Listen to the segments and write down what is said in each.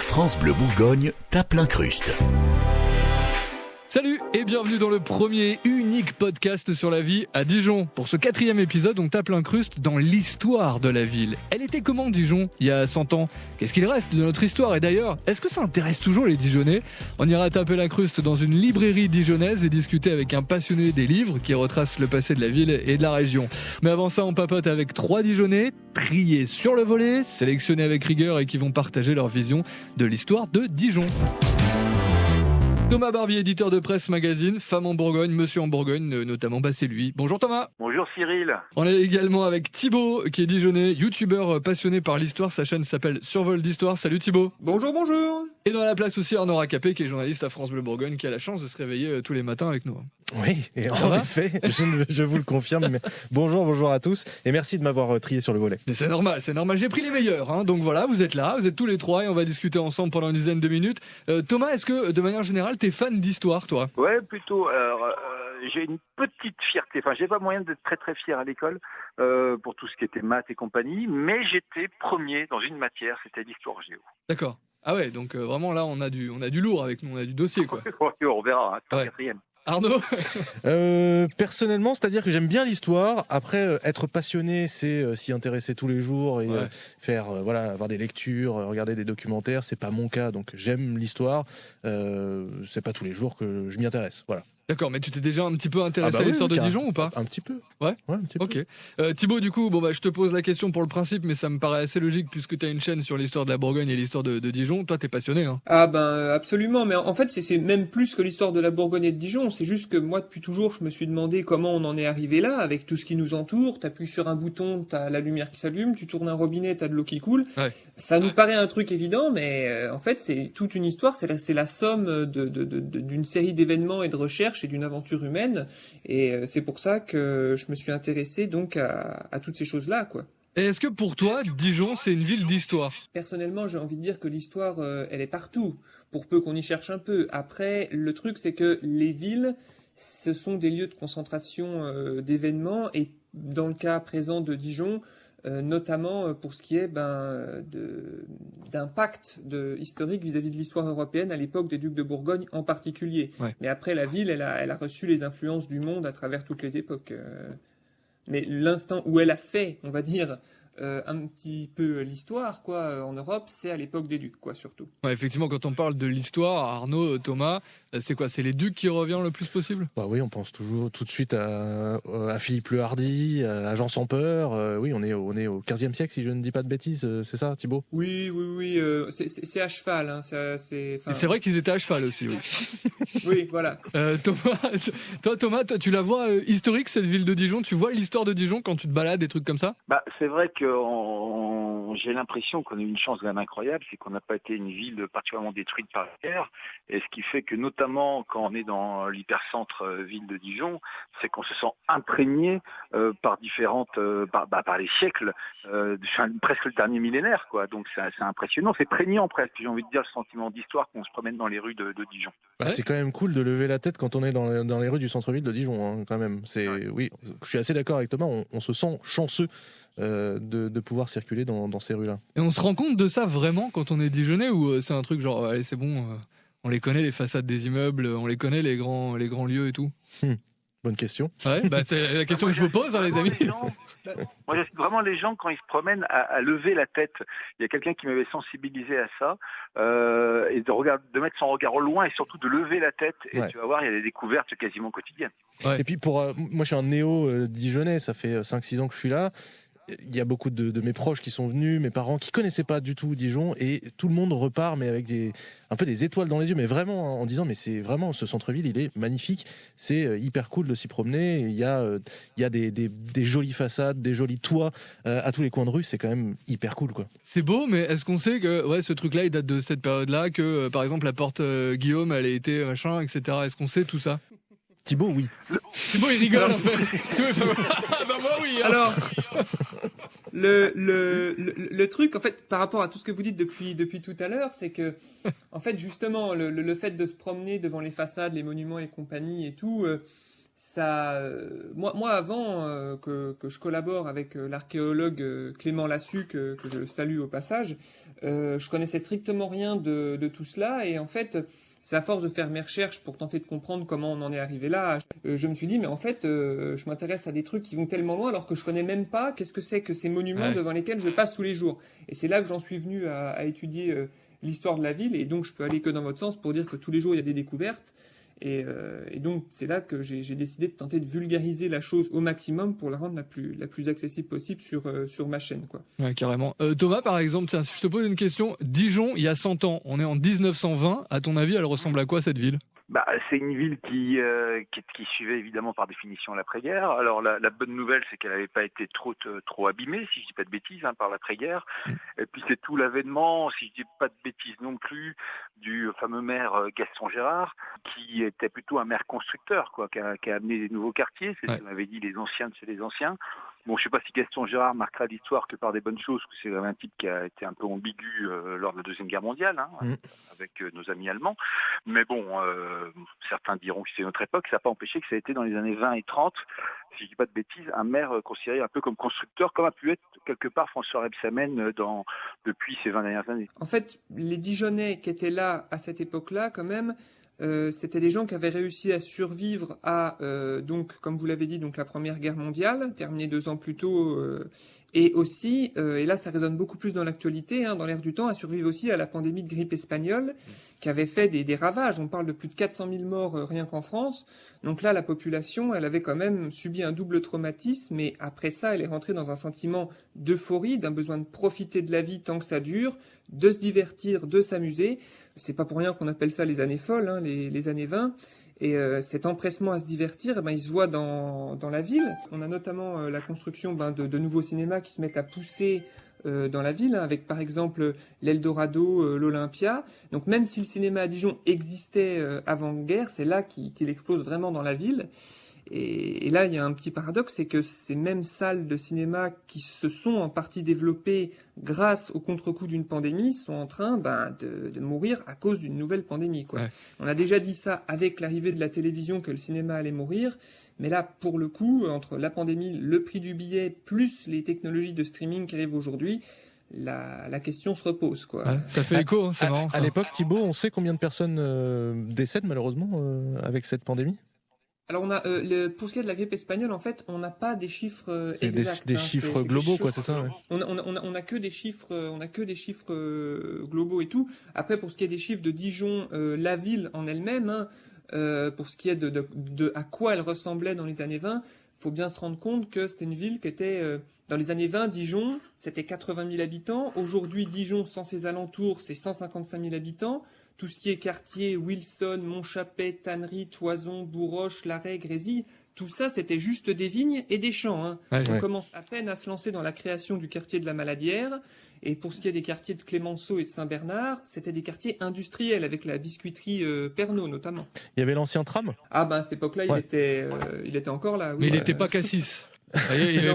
France Bleu Bourgogne tape l'incruste. Salut et bienvenue dans le premier unique podcast sur la vie à Dijon. Pour ce 4e épisode, on tape l'incruste dans l'histoire de la ville. Elle était comment Dijon il y a 100 ans? Qu'est-ce qu'il reste de notre histoire? Et d'ailleurs, est-ce que ça intéresse toujours les Dijonnais? On ira taper l'incruste dans une librairie dijonnaise et discuter avec un passionné des livres qui retrace le passé de la ville et de la région. Mais avant ça, on papote avec 3 Dijonnais, triés sur le volet, sélectionnés avec rigueur et qui vont partager leur vision de l'histoire de Dijon. Thomas Barbier, éditeur de presse magazine, Femme en Bourgogne, Monsieur en Bourgogne, notamment, c'est lui. Bonjour Thomas. Bonjour Cyril. On est également avec Thibaut, qui est dijonnais, youtubeur passionné par l'histoire. Sa chaîne s'appelle Survol d'Histoire. Salut Thibaut. Bonjour. Et dans la place aussi Arnaud Racapé, qui est journaliste à France Bleu Bourgogne, qui a la chance de se réveiller tous les matins avec nous. Oui, et en effet, je vous le confirme. Mais bonjour à tous, et merci de m'avoir trié sur le volet. Mais c'est normal. J'ai pris les meilleurs, hein. Donc voilà, vous êtes là, vous êtes tous les trois, et on va discuter ensemble pendant une dizaine de minutes. Thomas, est-ce que, de manière générale, t'es fan d'histoire, toi? Ouais, plutôt. Alors, j'ai une petite fierté. Enfin, j'ai pas moyen d'être très très fier à l'école pour tout ce qui était maths et compagnie, mais j'étais premier dans une matière, c'était l'histoire géo. D'accord. Ah ouais, donc vraiment là, on a du lourd avec nous, on a du dossier, quoi. On verra, hein, ouais. 4e. Arnaud? Personnellement, c'est-à-dire que j'aime bien l'histoire. Après, être passionné, c'est s'y intéresser tous les jours et faire, avoir des lectures, regarder des documentaires. C'est pas mon cas, donc j'aime l'histoire. C'est pas tous les jours que je m'y intéresse. Voilà. D'accord, mais tu t'es déjà un petit peu intéressé à l'histoire de Dijon ou pas? Un petit peu. Ouais, un petit peu. Ok. Thibaut, du coup, je te pose la question pour le principe, mais ça me paraît assez logique puisque tu as une chaîne sur l'histoire de la Bourgogne et l'histoire de Dijon. Toi, t'es passionné, hein? Ah absolument, mais en fait c'est même plus que l'histoire de la Bourgogne et de Dijon. C'est juste que moi depuis toujours je me suis demandé comment on en est arrivé là avec tout ce qui nous entoure. T'appuies sur un bouton, t'as la lumière qui s'allume, tu tournes un robinet, t'as de l'eau qui coule. Ouais. Ça nous paraît un truc évident, mais en fait c'est toute une histoire. C'est la somme d'une série d'événements et de recherches et d'une aventure humaine. Et c'est pour ça que je me suis intéressé donc à toutes ces choses-là, quoi. Et est-ce que pour toi, Dijon, c'est une ville d'histoire? Personnellement, j'ai envie de dire que l'histoire, elle est partout, pour peu qu'on y cherche un peu. Après, le truc, c'est que les villes, ce sont des lieux de concentration d'événements, et dans le cas présent de Dijon, notamment pour ce qui est d'impact historique vis-à-vis de l'histoire européenne à l'époque des ducs de Bourgogne en particulier. Ouais. Mais après, la ville, elle a reçu les influences du monde à travers toutes les époques. Mais l'instant où elle a fait, on va dire, un petit peu l'histoire, quoi, en Europe, c'est à l'époque des ducs, quoi, surtout. Ouais, effectivement, quand on parle de l'histoire, Arnaud, Thomas, c'est quoi? C'est les ducs qui reviennent le plus possible? Oui, on pense toujours tout de suite à Philippe le Hardi, à Jean sans peur. Oui, on est au 15e siècle, si je ne dis pas de bêtises, c'est ça, Thibaut? Oui, c'est à cheval. Hein, c'est vrai qu'ils étaient à cheval aussi, oui. Oui, voilà. Thomas, tu la vois historique, cette ville de Dijon? Tu vois l'histoire de Dijon quand tu te balades, des trucs comme ça? C'est vrai que j'ai l'impression qu'on a eu une chance quand même incroyable, c'est qu'on n'a pas été une ville particulièrement détruite par la guerre, et ce qui fait que notamment quand on est dans l'hypercentre ville de Dijon, c'est qu'on se sent imprégné par différentes, par les siècles, presque le dernier millénaire, quoi. Donc c'est impressionnant, c'est prégnant presque, j'ai envie de dire, le sentiment d'histoire qu'on se promène dans les rues de Dijon. C'est quand même cool de lever la tête quand on est dans les rues du centre-ville de Dijon, hein, quand même. Oui, je suis assez d'accord avec Thomas, on se sent chanceux de pouvoir circuler dans ces rues-là. Et on se rend compte de ça vraiment quand on est dijonnais, ou c'est un truc genre allez, c'est bon, on les connaît, les façades des immeubles, on les connaît, les grands lieux et tout? Bonne question. Ouais, c'est la question que je vous pose, hein, les amis. Moi, j'aime vraiment les gens quand ils se promènent à lever la tête. Il y a quelqu'un qui m'avait sensibilisé à ça, et de mettre son regard au loin et surtout de lever la tête. Et tu vas voir, il y a des découvertes quasiment quotidiennes. Ouais. Et puis moi, je suis un néo dijonnais, ça fait 5-6 ans que je suis là. Il y a beaucoup de mes proches qui sont venus, mes parents qui connaissaient pas du tout Dijon, et tout le monde repart mais avec un peu des étoiles dans les yeux, mais vraiment en disant mais c'est vraiment, ce centre-ville il est magnifique, c'est hyper cool de s'y promener. Il y a des jolies façades, des jolis toits à tous les coins de rue, c'est quand même hyper cool, quoi. C'est beau, mais est-ce qu'on sait que ce truc-là il date de cette période-là, que par exemple la porte Guillaume elle a été machin, etc. Est-ce qu'on sait tout ça? Thibaut, oui. Thibaut, il rigole en fait. Moi, oui. Hein. Alors, le truc, en fait, par rapport à tout ce que vous dites depuis tout à l'heure, c'est que, en fait, justement, le fait de se promener devant les façades, les monuments et compagnie et tout, moi avant que je collabore avec l'archéologue Clément Lassus, que je salue au passage, je connaissais strictement rien de tout cela, et en fait, c'est à force de faire mes recherches pour tenter de comprendre comment on en est arrivé là, je me suis dit, mais en fait, je m'intéresse à des trucs qui vont tellement loin alors que je connais même pas qu'est-ce que c'est que ces monuments devant lesquels je passe tous les jours. Et c'est là que j'en suis venu à étudier l'histoire de la ville, et donc je peux aller que dans votre sens pour dire que tous les jours il y a des découvertes. Et donc c'est là que j'ai décidé de tenter de vulgariser la chose au maximum pour la rendre la plus accessible possible sur ma chaîne, quoi. Ouais, carrément. Thomas, par exemple, tiens, si je te pose une question, Dijon, il y a 100 ans, on est en 1920, à ton avis, elle ressemble à quoi cette ville ? C'est une ville qui suivait évidemment par définition l'après-guerre. Alors la bonne nouvelle, c'est qu'elle n'avait pas été trop abîmée, si je dis pas de bêtises, par l'après-guerre. Et puis c'est tout l'avènement, si je dis pas de bêtises non plus, du fameux maire Gaston Gérard, qui était plutôt un maire constructeur, quoi, qui a amené des nouveaux quartiers. C'est ce que m'avaient dit les anciens de chez les anciens. Bon, je sais pas si Gaston Gérard marquera l'histoire que par des bonnes choses, parce que c'est un type qui a été un peu ambigu lors de la Deuxième Guerre mondiale, avec nos amis allemands. Mais bon, certains diront que c'est notre époque, ça n'a pas empêché que ça a été dans les années 20 et 30, si je dis pas de bêtises, un maire considéré un peu comme constructeur, comme a pu être quelque part François Rebsamen depuis ces 20 dernières années. En fait, les Dijonais qui étaient là à cette époque-là, quand même, c'était des gens qui avaient réussi à survivre à, donc, comme vous l'avez dit, donc la Première Guerre mondiale, terminée 2 ans plus tôt, et aussi, et là ça résonne beaucoup plus dans l'actualité, dans l'air du temps, à survivre aussi à la pandémie de grippe espagnole, qui avait fait des ravages. On parle de plus de 400 000 morts rien qu'en France. Donc là, la population, elle avait quand même subi un double traumatisme, mais après ça, elle est rentrée dans un sentiment d'euphorie, d'un besoin de profiter de la vie tant que ça dure, de se divertir, de s'amuser. C'est pas pour rien qu'on appelle ça les années folles, les années 20. Et cet empressement à se divertir, il se voit dans la ville. On a notamment la construction de nouveaux cinémas qui se mettent à pousser dans la ville, avec par exemple l'Eldorado, l'Olympia. Donc même si le cinéma à Dijon existait avant-guerre, c'est là qu'il explose vraiment dans la ville. Et là, il y a un petit paradoxe, c'est que ces mêmes salles de cinéma qui se sont en partie développées grâce au contre-coup d'une pandémie sont en train de mourir à cause d'une nouvelle pandémie, quoi. Ouais. On a déjà dit ça avec l'arrivée de la télévision, que le cinéma allait mourir, mais là, pour le coup, entre la pandémie, le prix du billet, plus les technologies de streaming qui arrivent aujourd'hui, la question se repose, quoi. Ouais, ça fait écho, c'est marrant. À l'époque, Thibaut, on sait combien de personnes décèdent malheureusement avec cette pandémie ? Alors on a pour ce qui est de la grippe espagnole, en fait, on n'a pas des chiffres exacts. Des chiffres globaux, quoi, c'est ça. Ouais. On a que des chiffres, globaux et tout. Après, pour ce qui est des chiffres de Dijon, la ville en elle-même, pour ce qui est de à quoi elle ressemblait dans les années 20, faut bien se rendre compte que c'était une ville qui était dans les années 20, Dijon, c'était 80 000 habitants. Aujourd'hui, Dijon, sans ses alentours, c'est 155 000 habitants. Tout ce qui est quartier, Wilson, Montchapet, Tannery, Toison, Bourroche, Larrey, Grésy, tout ça, c'était juste des vignes et des champs. On commence à peine à se lancer dans la création du quartier de la Maladière. Et pour ce qui est des quartiers de Clémenceau et de Saint-Bernard, c'était des quartiers industriels, avec la biscuiterie Pernod, notamment. Il y avait l'ancien tram ? À cette époque-là, il était encore là. Oui, mais il n'était pas Cassis. Il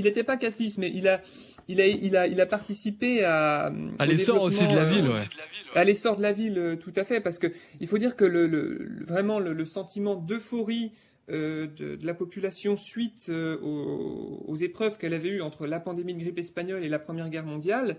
était pas Cassis, mais il a participé à l'essor aussi de la ville, ouais. À l'essor de la ville, tout à fait, parce que il faut dire que vraiment le sentiment d'euphorie de la population suite aux épreuves qu'elle avait eues entre la pandémie de grippe espagnole et la Première Guerre mondiale,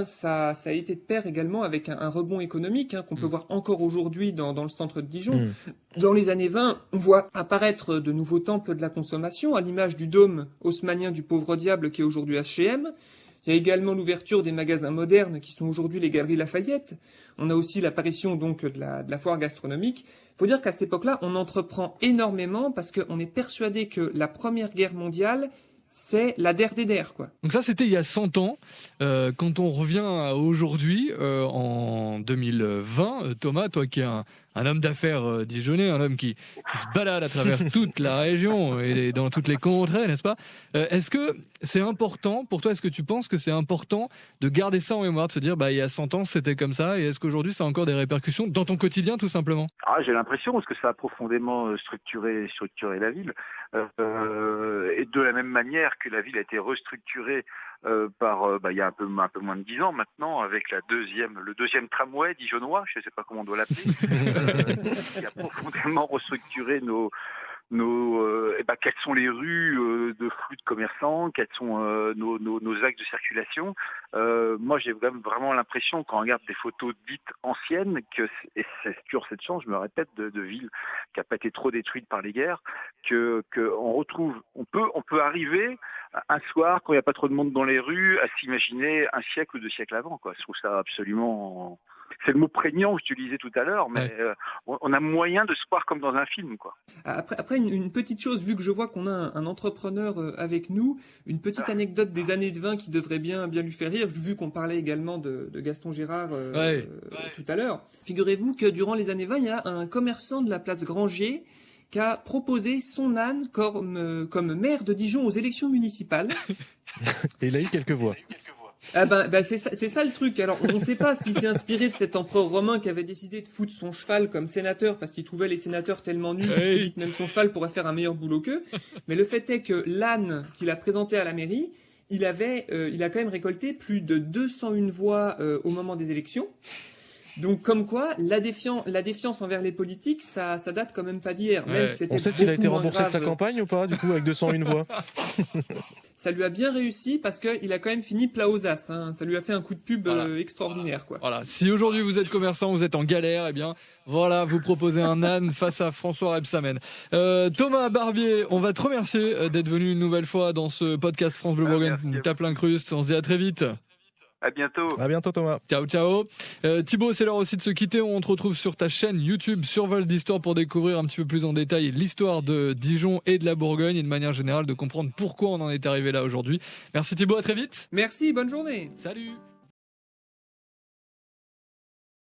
ça a été de pair également avec un rebond économique qu'on peut voir encore aujourd'hui dans le centre de Dijon. Dans les années 20, on voit apparaître de nouveaux temples de la consommation, à l'image du dôme haussmannien du pauvre diable qui est aujourd'hui H&M. Il y a également l'ouverture des magasins modernes qui sont aujourd'hui les Galeries Lafayette. On a aussi l'apparition donc de la foire gastronomique. Il faut dire qu'à cette époque-là, on entreprend énormément parce qu'on est persuadé que la Première Guerre mondiale, c'est la der des der, quoi. Donc ça, c'était il y a 100 ans. Quand on revient à aujourd'hui, en 2020, Thomas, toi qui es un homme d'affaires dijonnais, un homme qui se balade à travers toute la région et dans toutes les contrées, n'est-ce pas ? Est-ce que c'est important, pour toi, est-ce que tu penses que c'est important de garder ça en mémoire, de se dire, il y a 100 ans, c'était comme ça, et est-ce qu'aujourd'hui, ça a encore des répercussions dans ton quotidien, tout simplement ? J'ai l'impression, parce que ça a profondément structuré la ville, et de la même manière que la ville a été restructurée il y a un peu moins de 10 ans maintenant, avec le deuxième tramway dijonnois, je ne sais pas comment on doit l'appeler, qui a profondément restructuré quelles sont les rues de flux de commerçants, quels sont nos axes de circulation. Moi, j'ai vraiment l'impression, quand on regarde des photos dites anciennes, et c'est toujours cette chance, je me répète, de villes qui n'ont pas été trop détruites par les guerres, que on retrouve, on peut arriver un soir, quand il n'y a pas trop de monde dans les rues, à s'imaginer un siècle ou 2 siècles avant, quoi. Je trouve ça absolument... C'est le mot prégnant que j'utilisais tout à l'heure, mais on a moyen de se croire comme dans un film, quoi. Après une petite chose, vu que je vois qu'on a un entrepreneur avec nous, une petite anecdote des années de 20 qui devrait bien lui faire rire, vu qu'on parlait également de Gaston Gérard tout à l'heure. Figurez-vous que durant les années 20, il y a un commerçant de la place Granger qui a proposé son âne comme maire de Dijon aux élections municipales. Et il a eu quelques voix. Ah c'est ça le truc. Alors on ne sait pas s'il s'est inspiré de cet empereur romain qui avait décidé de foutre son cheval comme sénateur parce qu'il trouvait les sénateurs tellement nuls qu'il s'est dit que même son cheval pourrait faire un meilleur boulot qu'eux. Mais le fait est que l'âne qu'il a présenté à la mairie, il a quand même récolté plus de 201 voix au moment des élections. Donc comme quoi, la défiance envers les politiques, ça date quand même pas d'hier. Même si c'était on sait s'il a été beaucoup moins remboursé de sa grave. campagne ou pas, du coup, avec 201 voix. Ça lui a bien réussi parce qu'il a quand même fini plat aux as. Hein. Ça lui a fait un coup de pub extraordinaire, quoi. Voilà. Si aujourd'hui vous êtes commerçant, vous êtes en galère, eh bien voilà, vous proposez un âne face à François Rebsamen. Thomas Barbier, on va te remercier d'être venu une nouvelle fois dans ce podcast France Bleu Bourgogne. Tape l'incruste. On se dit à très vite. À bientôt. À bientôt, Thomas. Ciao, ciao. Thibaut, c'est l'heure aussi de se quitter. On te retrouve sur ta chaîne YouTube Survol d'Histoire pour découvrir un petit peu plus en détail l'histoire de Dijon et de la Bourgogne et de manière générale de comprendre pourquoi on en est arrivé là aujourd'hui. Merci Thibaut, à très vite. Merci, bonne journée. Salut.